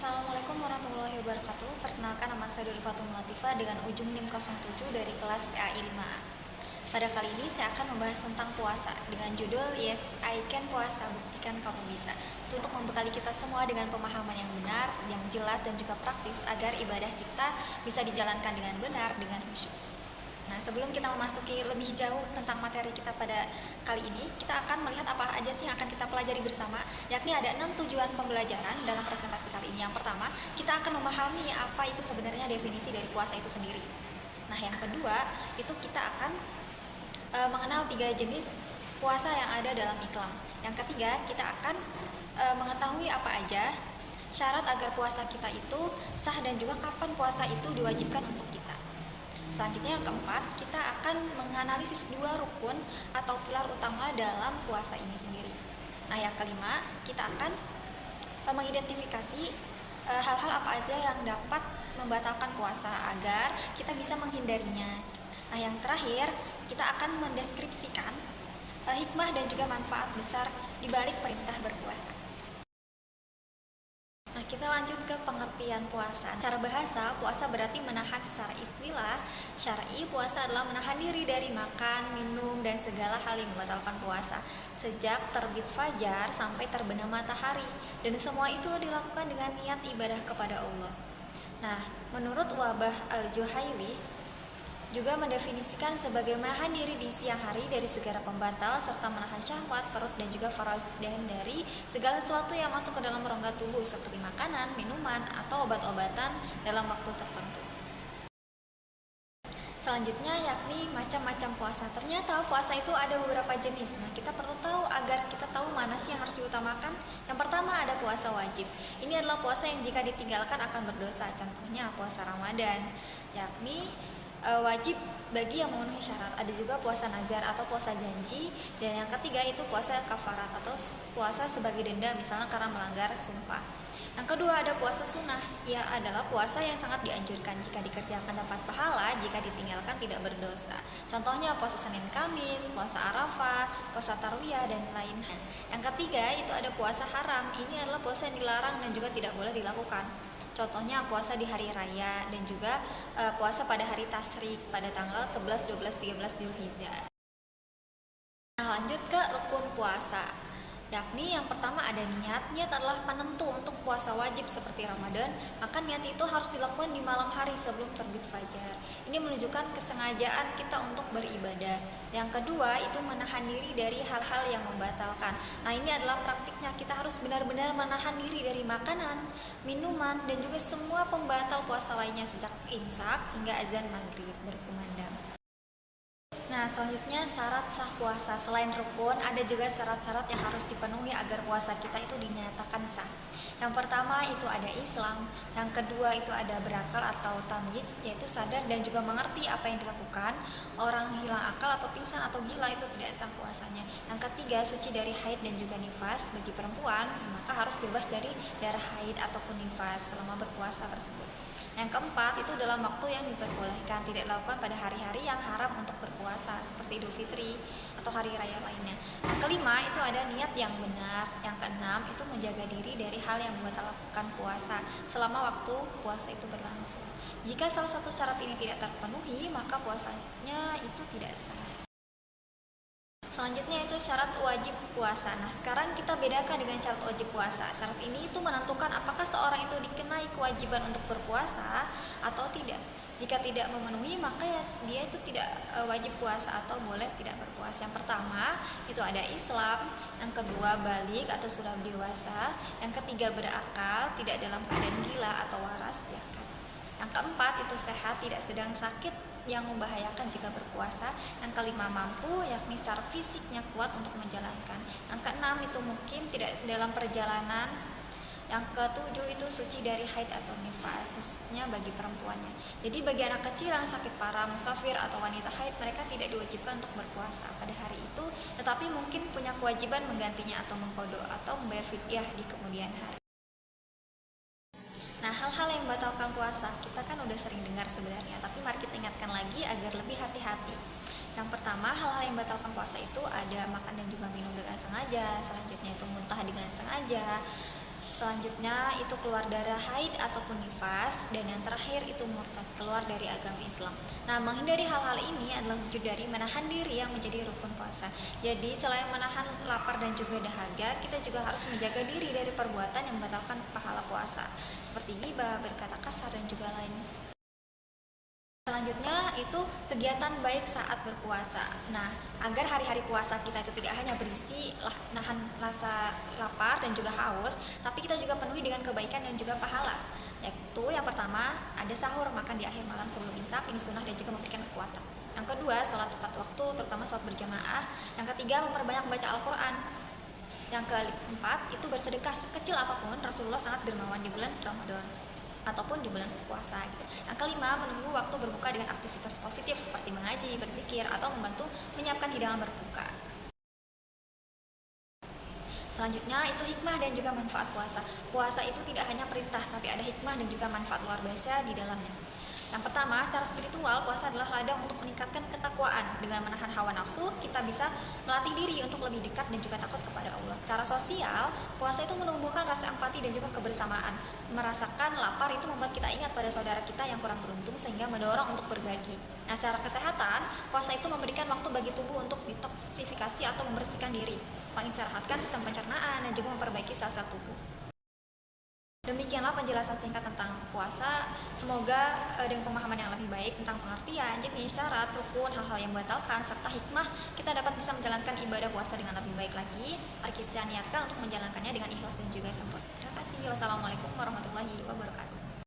Assalamualaikum warahmatullahi wabarakatuh. Perkenalkan, nama saya Duri Fatum Latifah dengan ujung NIM 07 dari kelas PAI 5A. Pada kali ini saya akan membahas tentang puasa dengan judul Yes, I Can Puasa, Buktikan Kamu Bisa. Untuk membekali kita semua dengan pemahaman yang benar, yang jelas dan juga praktis agar ibadah kita bisa dijalankan dengan benar, dengan khusyuk. Nah, sebelum kita memasuki lebih jauh tentang materi kita pada kali ini, kita akan melihat apa aja sih yang akan kita pelajari bersama, yakni ada 6 tujuan pembelajaran dalam presentasi kali ini. Yang pertama, kita akan memahami apa itu sebenarnya definisi dari puasa itu sendiri. Nah, yang kedua, itu kita akan mengenal 3 jenis puasa yang ada dalam Islam. Yang ketiga, kita akan mengetahui apa aja syarat agar puasa kita itu sah dan juga kapan puasa itu diwajibkan untuk kita. Selanjutnya yang keempat, kita akan menganalisis 2 rukun atau pilar utama dalam puasa ini sendiri. Nah, yang kelima, kita akan mengidentifikasi hal-hal apa aja yang dapat membatalkan puasa agar kita bisa menghindarinya. Nah, yang terakhir, kita akan mendeskripsikan hikmah dan juga manfaat besar di balik perintah berpuasa. Nah, kita lanjut ke pengertian puasa. Secara bahasa, puasa berarti menahan. Secara istilah syar'i, puasa adalah menahan diri dari makan, minum, dan segala hal yang membatalkan puasa sejak terbit fajar sampai terbenam matahari, dan semua itu dilakukan dengan niat ibadah kepada Allah. Nah, menurut Wabah Al-Juhaili juga mendefinisikan sebagai menahan diri di siang hari dari segala pembatal serta menahan syahwat, perut, dan juga faraj, dan dari segala sesuatu yang masuk ke dalam rongga tubuh seperti makanan, minuman, atau obat-obatan dalam waktu tertentu. Selanjutnya yakni macam-macam puasa. Ternyata puasa itu ada beberapa jenis. Nah, kita perlu tahu agar kita tahu mana sih yang harus diutamakan. Yang pertama ada puasa wajib. Ini adalah puasa yang jika ditinggalkan akan berdosa. Contohnya puasa Ramadan, yakni wajib bagi yang memenuhi syarat. Ada juga puasa nazar atau puasa janji, dan yang ketiga itu puasa kafarat atau puasa sebagai denda misalnya karena melanggar sumpah. Yang kedua ada puasa sunnah. Ia adalah puasa yang sangat dianjurkan, jika dikerjakan dapat pahala, jika ditinggalkan tidak berdosa. Contohnya puasa Senin Kamis, puasa Arafah, puasa Tarwiyah, dan lainnya. Yang ketiga itu ada puasa haram. Ini adalah puasa yang dilarang dan juga tidak boleh dilakukan. Contohnya puasa di hari raya dan juga puasa pada hari tasyrik pada tanggal 11, 12, 13 Dzulhijjah. Nah, lanjut ke rukun puasa. Yakni yang pertama ada niat. Niat adalah penentu untuk puasa wajib seperti Ramadan, maka niat itu harus dilakukan di malam hari sebelum terbit fajar. Ini menunjukkan kesengajaan kita untuk beribadah. Yang kedua itu menahan diri dari hal-hal yang membatalkan. Nah, ini adalah praktiknya, kita harus benar-benar menahan diri dari makanan, minuman, dan juga semua pembatal puasa lainnya sejak imsak hingga azan maghrib berkumandang. Nah, selanjutnya syarat sah puasa. Selain rukun, ada juga syarat-syarat yang harus dipenuhi agar puasa kita itu dinyatakan sah. Yang pertama itu ada Islam. Yang kedua itu ada berakal atau tamyiz, yaitu sadar dan juga mengerti apa yang dilakukan. Orang hilang akal atau pingsan atau gila itu tidak sah puasanya. Yang ketiga suci dari haid dan juga nifas. Bagi perempuan, maka harus bebas dari darah haid ataupun nifas selama berpuasa tersebut. Yang keempat itu dalam waktu yang diperbolehkan, tidak dilakukan pada hari-hari yang haram untuk berpuasa seperti Idul Fitri atau hari raya lainnya. Yang kelima itu ada niat yang benar. Yang keenam itu menjaga diri dari hal yang membatalkan puasa selama waktu puasa itu berlangsung. Jika salah satu syarat ini tidak terpenuhi, maka puasanya itu tidak sah. Selanjutnya itu syarat wajib puasa. Nah, sekarang kita bedakan dengan syarat wajib puasa. Syarat ini itu menentukan apakah seorang itu dikenai kewajiban untuk berpuasa atau tidak. Jika tidak memenuhi, maka ya dia itu tidak wajib puasa atau boleh tidak berpuasa. Yang pertama itu ada Islam, yang kedua balik atau sudah dewasa, yang ketiga berakal, tidak dalam keadaan gila atau waras, ya kan. Yang keempat itu sehat, tidak sedang sakit yang membahayakan jika berpuasa. Yang kelima mampu, yakni secara fisiknya kuat untuk menjalankan. Yang keenam itu mukim, tidak dalam perjalanan. Yang ketujuh itu suci dari haid atau nifas, khususnya bagi perempuannya. Jadi bagi anak kecil yang sakit parah, musafir, atau wanita haid, mereka tidak diwajibkan untuk berpuasa pada hari itu, tetapi mungkin punya kewajiban menggantinya atau mengqadha atau membayar fidyah di kemudian hari. Nah, hal-hal yang membatalkan puasa kita kan udah sering dengar sebenarnya, tapi mari kita ingatkan lagi agar lebih hati-hati. Yang pertama, hal-hal yang membatalkan puasa itu ada makan dan juga minum dengan sengaja, selanjutnya itu muntah dengan sengaja, Selanjutnya itu keluar darah haid ataupun nifas, dan yang terakhir itu murtad, keluar dari agama Islam. Nah, menghindari hal-hal ini adalah wujud dari menahan diri yang menjadi rukun puasa. Jadi selain menahan lapar dan juga dahaga, kita juga harus menjaga diri dari perbuatan yang membatalkan pahala puasa, seperti ghibah, berkata kasar, dan juga lain. Selanjutnya itu kegiatan baik saat berpuasa. Nah, agar hari-hari puasa kita itu tidak hanya berisi nahan rasa lapar dan juga haus, tapi kita juga penuhi dengan kebaikan dan juga pahala. Yaitu yang pertama, ada sahur, makan di akhir malam sebelum imsak, ini sunnah dan juga memberikan kekuatan. Yang kedua, sholat tepat waktu, terutama sholat berjamaah. Yang ketiga, memperbanyak baca Al-Quran. Yang keempat, itu bersedekah sekecil apapun. Rasulullah sangat dermawan di bulan Ramadan ataupun di bulan puasa gitu. Yang kelima, menunggu waktu berbuka dengan aktivitas positif seperti mengaji, berzikir, atau membantu menyiapkan hidangan berbuka. Selanjutnya itu hikmah dan juga manfaat puasa. Puasa itu tidak hanya perintah, tapi ada hikmah dan juga manfaat luar biasa di dalamnya. Yang pertama, secara spiritual, puasa adalah ladang untuk meningkatkan ketakwaan. Dengan menahan hawa nafsu, kita bisa melatih diri untuk lebih dekat dan juga takut kepada Allah. Secara sosial, puasa itu menumbuhkan rasa empati dan juga kebersamaan. Merasakan lapar itu membuat kita ingat pada saudara kita yang kurang beruntung sehingga mendorong untuk berbagi. Nah, secara kesehatan, puasa itu memberikan waktu bagi tubuh untuk detoksifikasi atau membersihkan diri, mengistirahatkan sistem pencernaan dan juga memperbaiki sel-sel tubuh. Demikianlah penjelasan singkat tentang puasa. Semoga dengan pemahaman yang lebih baik tentang pengertian, jenis, syarat, rukun, hal-hal yang membatalkan, serta hikmah, kita dapat bisa menjalankan ibadah puasa dengan lebih baik lagi. Mari kita niatkan untuk menjalankannya dengan ikhlas dan juga sempurna. Terima kasih. Wassalamualaikum warahmatullahi wabarakatuh.